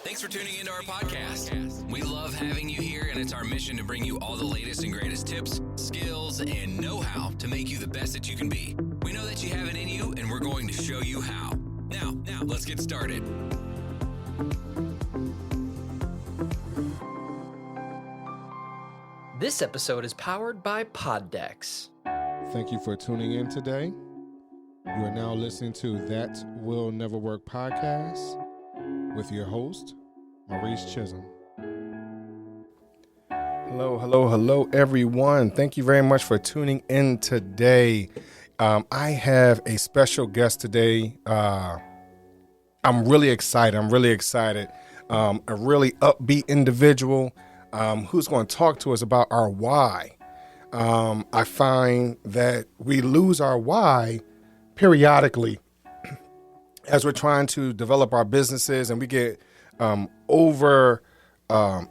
Thanks for tuning into our podcast. We love having you here, and it's our mission to bring you all the latest and greatest tips, skills, and know-how to make you the best that you can be. We know that you have it in you, and we're going to show you how. Now, let's get started. This episode is powered by Poddex. Thank you for tuning in today. You are now listening to That Will Never Work podcast with your host, Maurice Chisholm. Hello, everyone. Thank you very much for tuning in today. I have a special guest today. I'm really excited. A really upbeat individual who's going to talk to us about our why. I find that we lose our why periodically as we're trying to develop our businesses, and we get over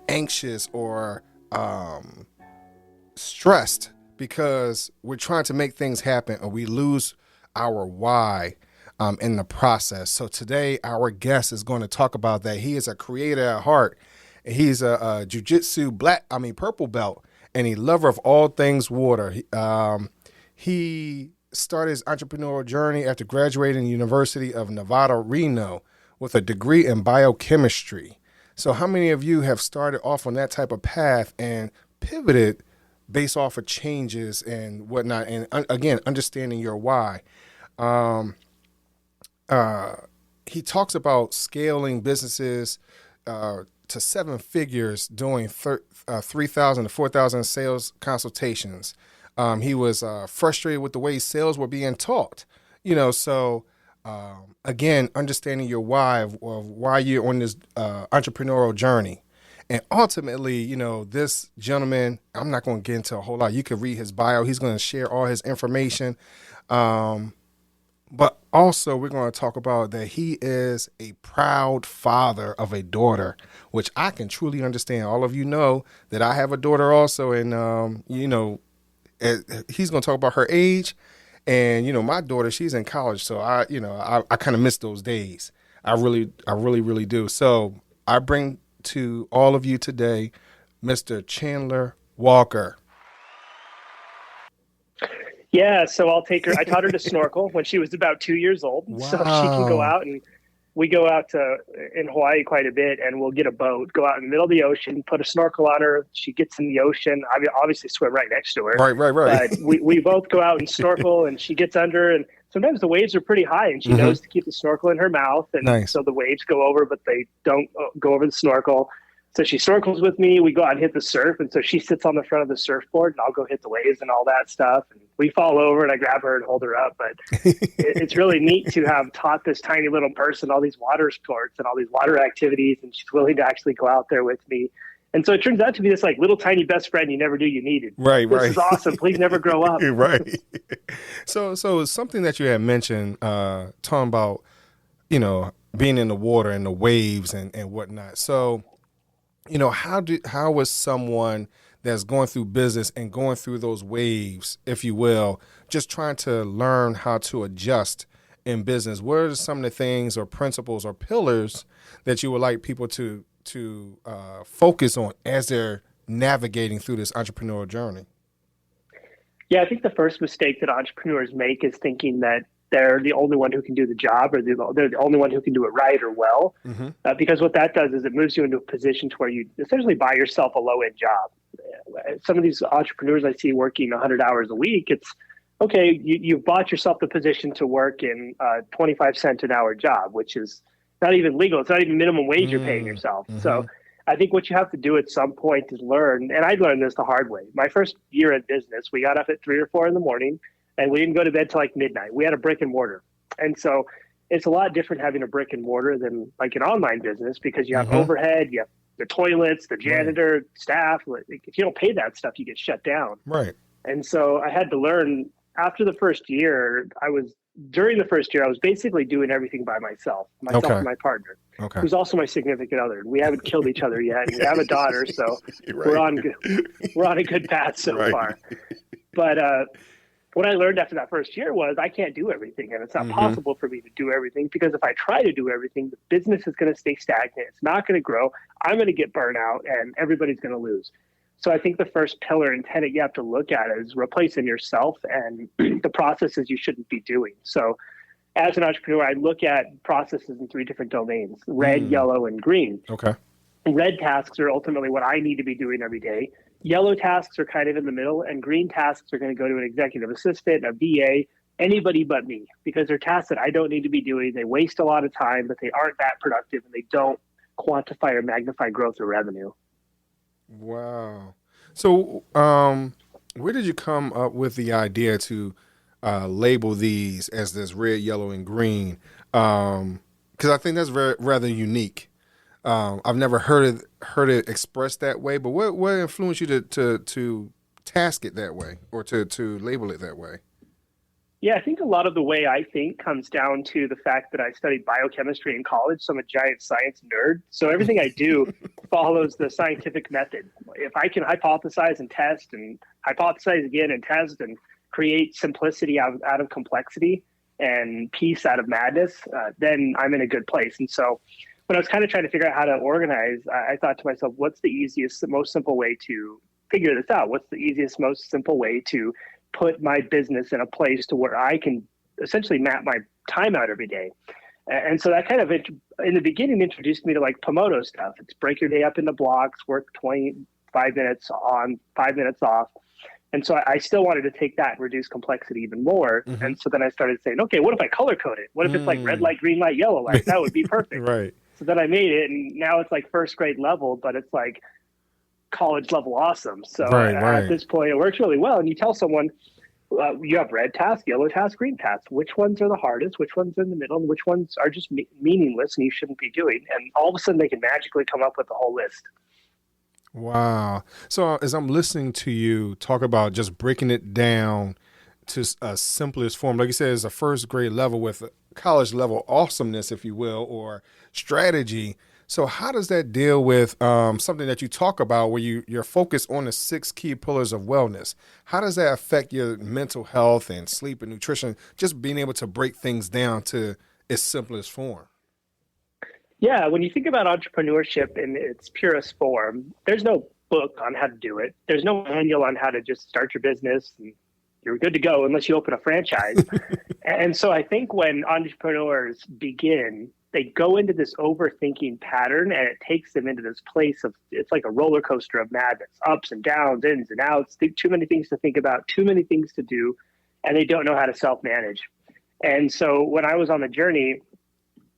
anxious or stressed because we're trying to make things happen, and we lose our why in the process. So today our guest is going to talk about that. He is a creator at heart. He's a jiu-jitsu purple belt, and a lover of all things water. He started his entrepreneurial journey after graduating the University of Nevada, Reno, with a degree in biochemistry. So how many of you have started off on that type of path and pivoted based off of changes and whatnot? And again, understanding your why. He talks about scaling businesses to 7 figures, doing 3,000 to 4,000 sales consultations. He was frustrated with the way sales were being taught, again, understanding your why of why you're on this entrepreneurial journey. And ultimately, this gentleman, I'm not going to get into a whole lot. You can read his bio. He's going to share all his information. But also we're going to talk about that he is a proud father of a daughter, which I can truly understand. All of you know that I have a daughter also, and, he's going to talk about her age. And, my daughter, she's in college. So I kind of miss those days. I really do. So I bring to all of you today, Mr. Chandler Walker. Yeah, so I'll take her. I taught her to snorkel when she was about 2 years old. Wow. So she can go out, and we go out in Hawaii quite a bit, and we'll get a boat, go out in the middle of the ocean, put a snorkel on her. She gets in the ocean. I mean, obviously swim right next to her. Right. But we both go out and snorkel, and she gets under, and sometimes the waves are pretty high, and she knows to keep the snorkel in her mouth. And nice. So the waves go over, but they don't go over the snorkel. So she snorkels with me. We go out and hit the surf. And so she sits on the front of the surfboard, and I'll go hit the waves and all that stuff. And we fall over, and I grab her and hold her up. But it's really neat to have taught this tiny little person all these water sports and all these water activities. And she's willing to actually go out there with me. And so it turns out to be this like little tiny best friend you never knew you needed. Right. This is awesome. Please never grow up. Right. So something that you had mentioned, talking about, being in the water and the waves and whatnot. So, how was someone that's going through business and going through those waves, if you will, just trying to learn how to adjust in business? What are some of the things or principles or pillars that you would like people to focus on as they're navigating through this entrepreneurial journey? Yeah, I think the first mistake that entrepreneurs make is thinking that they're the only one who can do the job, or they're the only one who can do it right or well. Because what that does is it moves you into a position to where you essentially buy yourself a low-end job. Some of these entrepreneurs I see working 100 hours a week, it's, okay, you've bought yourself the position to work in a 25-cent an hour job, which is not even legal. It's not even minimum wage you're paying yourself. So I think what you have to do at some point is learn, and I learned this the hard way. My first year in business, we got up at 3 or 4 in the morning, and we didn't go to bed till like midnight. We had a brick and mortar. And so it's a lot different having a brick and mortar than like an online business, because you have overhead, you have the toilets, the janitor, staff. If you don't pay that stuff, you get shut down. Right. And so I had to learn after the first year. During the first year, I was basically doing everything by myself and my partner, who's also my significant other. We haven't killed each other yet. We have a daughter, so we're on a good path so far. But what I learned after that first year was I can't do everything, and it's not possible for me to do everything, because if I try to do everything, the business is going to stay stagnant. It's not going to grow. I'm going to get burnt out, and everybody's going to lose. So I think the first pillar and tenet you have to look at is replacing yourself and the processes you shouldn't be doing. So as an entrepreneur, I look at processes in 3 different domains: red, yellow, and green. Okay. Red tasks are ultimately what I need to be doing every day. Yellow tasks are kind of in the middle, and green tasks are going to go to an executive assistant, a VA, anybody but me, because they're tasks that I don't need to be doing. They waste a lot of time, but they aren't that productive, and they don't quantify or magnify growth or revenue. Wow. So where did you come up with the idea to label these as this red, yellow, and green? Because I think that's rather unique. I've never heard it expressed that way, but what influenced you to task it that way, or to label it that way? Yeah, I think a lot of the way I think comes down to the fact that I studied biochemistry in college, so I'm a giant science nerd. So everything I do follows the scientific method. If I can hypothesize and test, and hypothesize again and test, and create simplicity out of complexity and peace out of madness, then I'm in a good place. And so when I was kind of trying to figure out how to organize, I thought to myself, what's the easiest, most simple way to figure this out? What's the easiest, most simple way to put my business in a place to where I can essentially map my time out every day? And so that kind of, in the beginning, introduced me to like Pomoto stuff. It's break your day up into blocks, work 25 minutes on, 5 minutes off. And so I still wanted to take that and reduce complexity even more. And so then I started saying, okay, what if I color code it? What if it's like red light, green light, yellow light? That would be perfect. Right. So then I made it, and now it's like first grade level, but it's like college level awesome. So at this point, it works really well. And you tell someone, you have red task, yellow task, green task. Which ones are the hardest? Which ones are in the middle? And which ones are just meaningless and you shouldn't be doing? And all of a sudden, they can magically come up with a whole list. Wow. So as I'm listening to you talk about just breaking it down to a simplest form, like you said, it's a first grade level with college level awesomeness, if you will, or strategy. So how does that deal with something that you talk about where you're focused on the 6 key pillars of wellness? How does that affect your mental health and sleep and nutrition, just being able to break things down to its simplest form? Yeah, when you think about entrepreneurship in its purest form, there's no book on how to do it. There's no manual on how to just start your business and you're good to go unless you open a franchise. And so I think when entrepreneurs begin, they go into this overthinking pattern, and it takes them into this place of, it's like a roller coaster of madness, ups and downs, ins and outs, too many things to think about, too many things to do, and they don't know how to self-manage. And so when I was on the journey,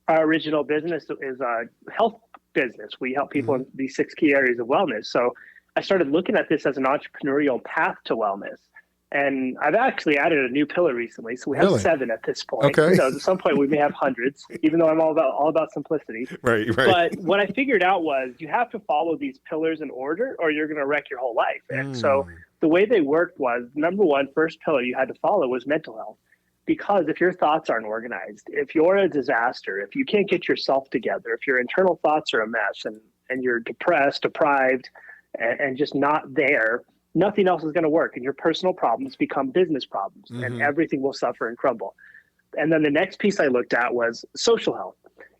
our original business is a health business. We help people in these 6 key areas of wellness. So I started looking at this as an entrepreneurial path to wellness. And I've actually added a new pillar recently. So we have 7 at this point. Okay. So at some point we may have hundreds, even though I'm all about simplicity. Right. But what I figured out was you have to follow these pillars in order or you're going to wreck your whole life. And so the way they worked was, number one, first pillar you had to follow was mental health. Because if your thoughts aren't organized, if you're a disaster, if you can't get yourself together, if your internal thoughts are a mess and you're depressed, deprived, and just not there, nothing else is going to work. And your personal problems become business problems and everything will suffer and crumble. And then the next piece I looked at was social health.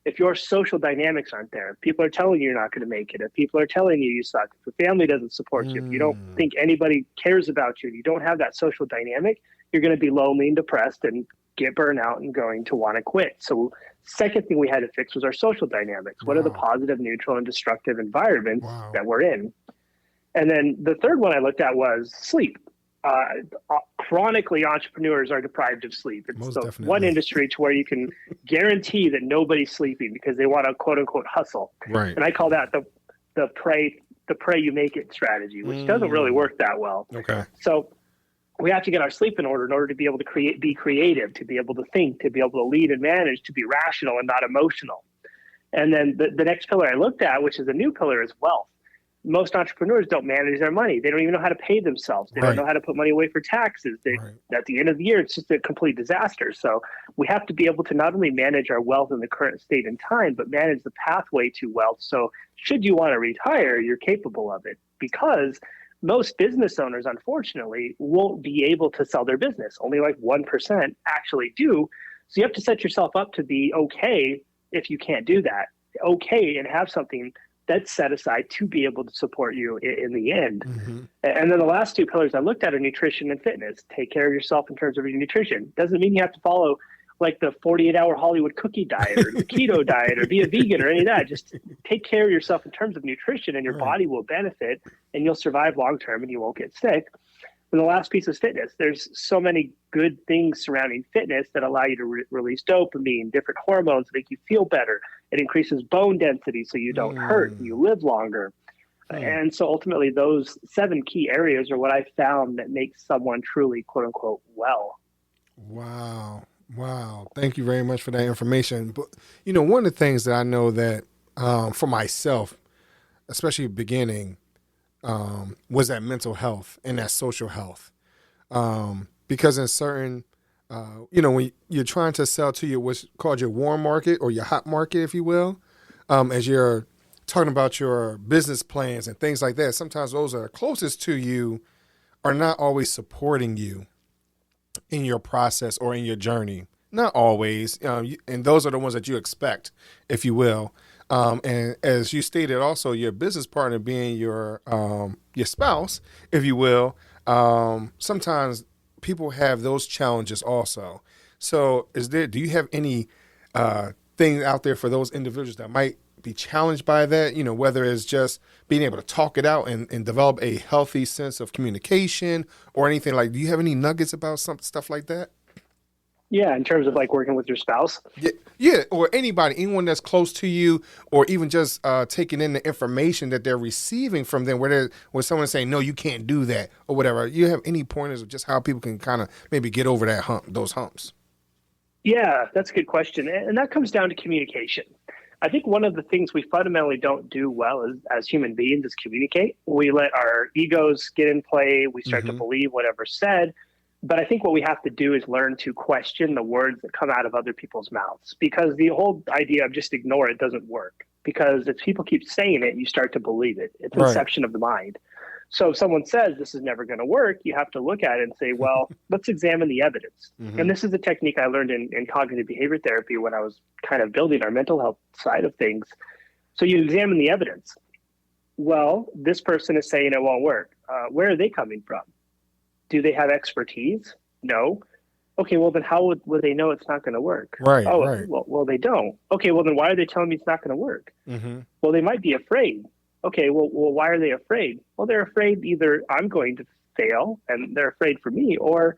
If your social dynamics aren't there, if people are telling you you're not going to make it, if people are telling you you suck, if your family doesn't support you, if you don't think anybody cares about you, and you don't have that social dynamic, you're going to be lonely and depressed and get burned out and going to want to quit. So second thing we had to fix was our social dynamics. What are the positive, neutral, and destructive environments that we're in? And then the third one I looked at was sleep. Chronically, entrepreneurs are deprived of sleep. It's the one industry to where you can guarantee that nobody's sleeping because they want to quote unquote hustle. Right. And I call that the pray you make it strategy, which doesn't really work that well. Okay. So we have to get our sleep in order to be able to be creative, to be able to think, to be able to lead and manage, to be rational and not emotional. And then the next pillar I looked at, which is a new pillar, is wealth. Most entrepreneurs don't manage their money. They don't even know how to pay themselves. They don't know how to put money away for taxes. At the end of the year, it's just a complete disaster. So we have to be able to not only manage our wealth in the current state and time, but manage the pathway to wealth. So should you want to retire, you're capable of it. Because most business owners, unfortunately, won't be able to sell their business. Only like 1% actually do. So you have to set yourself up to be okay if you can't do that. Okay, and have something that's set aside to be able to support you in the end. And then the last two pillars I looked at are nutrition and fitness. Take care of yourself in terms of your nutrition. Doesn't mean you have to follow like the 48-hour Hollywood cookie diet or the keto diet or be a vegan or any of that. Just take care of yourself in terms of nutrition, and your body will benefit, and you'll survive long-term, and you won't get sick. And the last piece is fitness. There's so many good things surrounding fitness that allow you to release dopamine, different hormones that make you feel better. It increases bone density so you don't hurt and you live longer. And so ultimately those 7 key areas are what I found that makes someone truly, quote unquote, well. Wow. Thank you very much for that information. But, one of the things that I know that for myself, especially beginning, was that mental health and that social health. Because in certain, when you're trying to sell to what's called your warm market or your hot market, if you will, as you're talking about your business plans and things like that, sometimes those that are closest to you are not always supporting you in your process or in your journey. Not always. And those are the ones that you expect, if you will. And as you stated, also your business partner being your spouse, if you will, sometimes people have those challenges also. So do you have any things out there for those individuals that might be challenged by that, whether it's just being able to talk it out and develop a healthy sense of communication or anything like, do you have any nuggets about some stuff like that? Yeah, in terms of like working with your spouse. Yeah, or anyone that's close to you, or even just taking in the information that they're receiving from them, where someone's saying, no, you can't do that or whatever. You have any pointers of just how people can kind of maybe get over those humps? Yeah, that's a good question. And that comes down to communication. I think one of the things we fundamentally don't do well as human beings is communicate. We let our egos get in play. We start to believe whatever's said. But I think what we have to do is learn to question the words that come out of other people's mouths, because the whole idea of just ignore it doesn't work. Because if people keep saying it, you start to believe it. It's inception of the mind. So if someone says this is never going to work, you have to look at it and say, well, let's examine the evidence. And this is a technique I learned in cognitive behavior therapy when I was kind of building our mental health side of things. So you examine the evidence. Well, this person is saying it won't work. Where are they coming from? Do they have expertise? No. Okay, well, then how would they know it's not going to work? Right. Well, they don't. Okay, well, then why are they telling me it's not going to work? Well, they might be afraid. Okay, well, why are they afraid? Well, they're afraid either I'm going to fail and they're afraid for me, or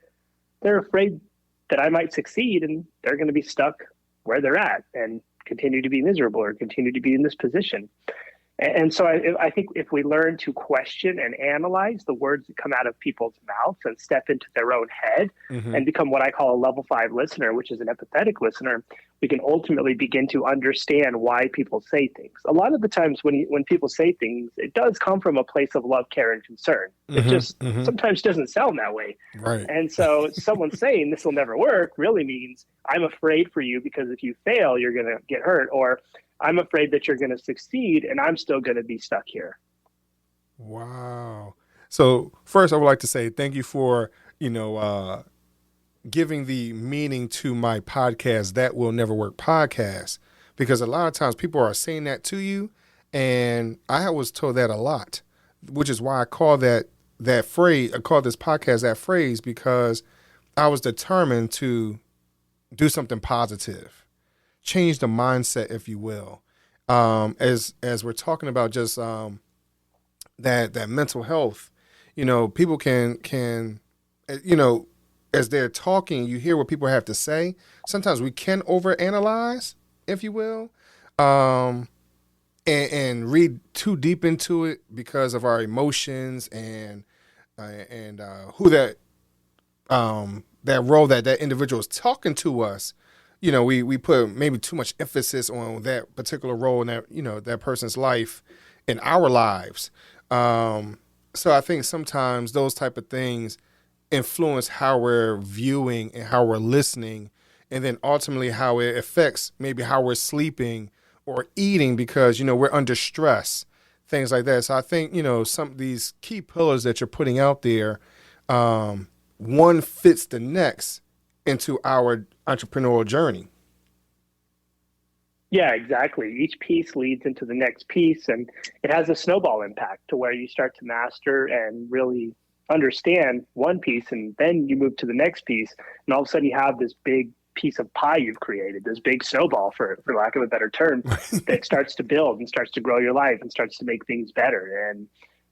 they're afraid that I might succeed and they're going to be stuck where they're at and continue to be miserable or continue to be in this position. And so I think if we learn to question and analyze the words that come out of people's mouths and step into their own head and become what I call a level 5 listener, which is an empathetic listener, we can ultimately begin to understand why people say things. A lot of the times when people say things, it does come from a place of love, care, and concern. It just sometimes doesn't sound that way. Right. And so someone saying this will never work really means I'm afraid for you because if you fail, you're going to get hurt, or I'm afraid that you're going to succeed and I'm still going to be stuck here. Wow. So first I would like to say thank you for, giving the meaning to my podcast, That Will Never Work podcast, because a lot of times people are saying that to you. And I was told that a lot, which is why I call that phrase, I call this podcast that phrase, because I was determined to do something positive. Change the mindset, if you will. As we're talking about just that mental health, people can as they're talking, you hear what people have to say. Sometimes we can overanalyze, if you will, and read too deep into it because of our emotions and who that role that individual is talking to us. We put maybe too much emphasis on that particular role in that, that person's life in our lives. So I think sometimes those type of things influence how we're viewing and how we're listening, and then ultimately how it affects maybe how we're sleeping or eating because, we're under stress, things like that. So I think, some of these key pillars that you're putting out there, one fits the next into our entrepreneurial journey. Yeah, exactly. Each piece leads into the next piece, and it has a snowball impact to where you start to master and really understand one piece, and then you move to the next piece, and all of a sudden you have this big piece of pie you've created, this big snowball, for lack of a better term, that starts to build and starts to grow your life and starts to make things better. And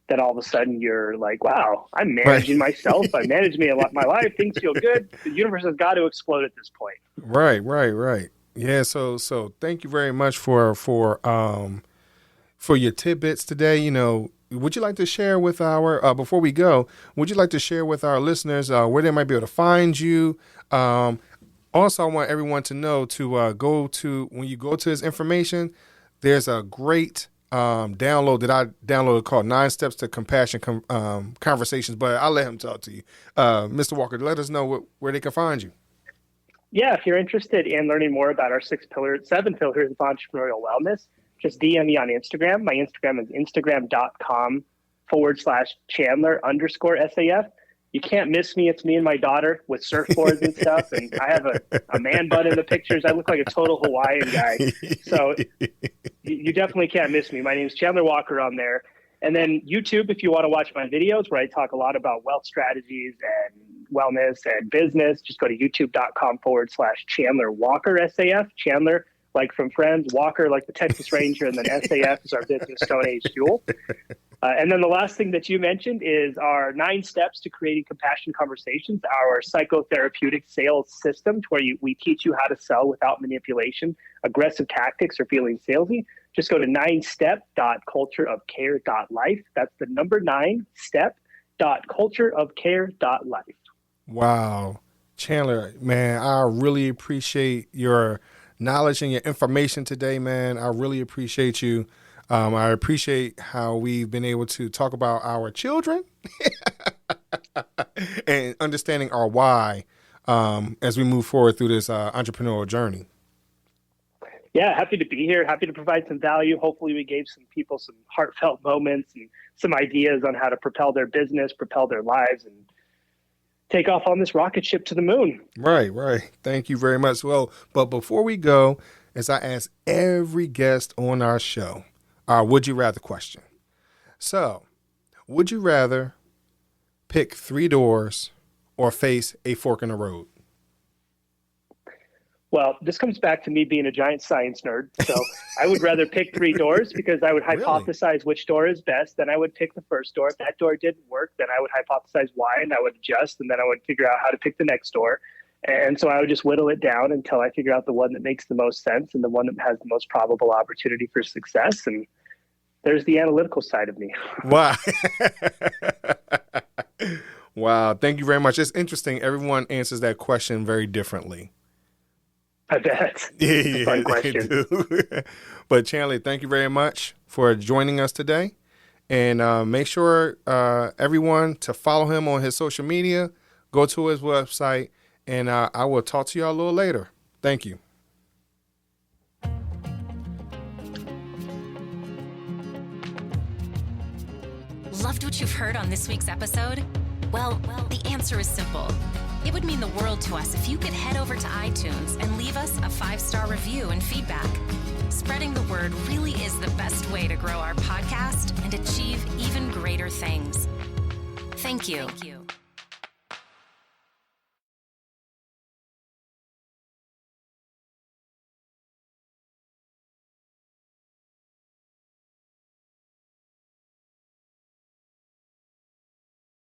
then all of a sudden you're like, wow, I'm managing myself. I manage my life. Things feel good. The universe has got to explode at this point. Right. Yeah. So thank you very much for your tidbits today. Would you like to share with our, before we go, would you like to share with our listeners where they might be able to find you? Also, I want everyone to know to when you go to his information, there's a great download that I downloaded called 9 Steps to Compassion Conversations, but I'll let him talk to you. Mr. Walker, let us know where they can find you. Yeah, if you're interested in learning more about our 7 pillars of entrepreneurial wellness, just DM me on Instagram. My Instagram is instagram.com/Chandler_SAF. You can't miss me. It's me and my daughter with surfboards and stuff. And I have a man bun in the pictures. I look like a total Hawaiian guy. So you definitely can't miss me. My name is Chandler Walker on there. And then YouTube, if you want to watch my videos where I talk a lot about wealth strategies and wellness and business, just go to youtube.com/Chandler Walker SAF. Chandler, like from Friends, Walker, like the Texas Ranger, and then SAF is our business Stone Age Fuel. And then the last thing that you mentioned is our 9 steps to creating compassion conversations, our psychotherapeutic sales system, where we teach you how to sell without manipulation, aggressive tactics, or feeling salesy. Just go to 9step.cultureofcare.life. That's the number 9step.cultureofcare.life. Wow. Chandler, man, I really appreciate your knowledge and your information today, man. I really appreciate you. I appreciate how we've been able to talk about our children and understanding our why as we move forward through this entrepreneurial journey. Yeah, happy to be here. Happy to provide some value. Hopefully we gave some people some heartfelt moments and some ideas on how to propel their business, propel their lives, and take off on this rocket ship to the moon. Right. Thank you very much. Well, but before we go, as I ask every guest on our show, our would you rather question. So, would you rather pick 3 doors or face a fork in the road? Well, this comes back to me being a giant science nerd. So I would rather pick 3 doors because I would hypothesize which door is best. Then I would pick the first door. If that door didn't work, then I would hypothesize why, and I would adjust, and then I would figure out how to pick the next door. And so I would just whittle it down until I figure out the one that makes the most sense and the one that has the most probable opportunity for success. And there's the analytical side of me. Wow. Wow. Thank you very much. It's interesting. Everyone answers that question very differently. I bet. Yeah, fun question. They do. But Chandler, thank you very much for joining us today. And make sure everyone to follow him on his social media, go to his website, and I will talk to y'all a little later. Thank you. Loved what you've heard on this week's episode? Well, the answer is simple. It would mean the world to us if you could head over to iTunes and leave us a 5-star review and feedback. Spreading the word really is the best way to grow our podcast and achieve even greater things. Thank you.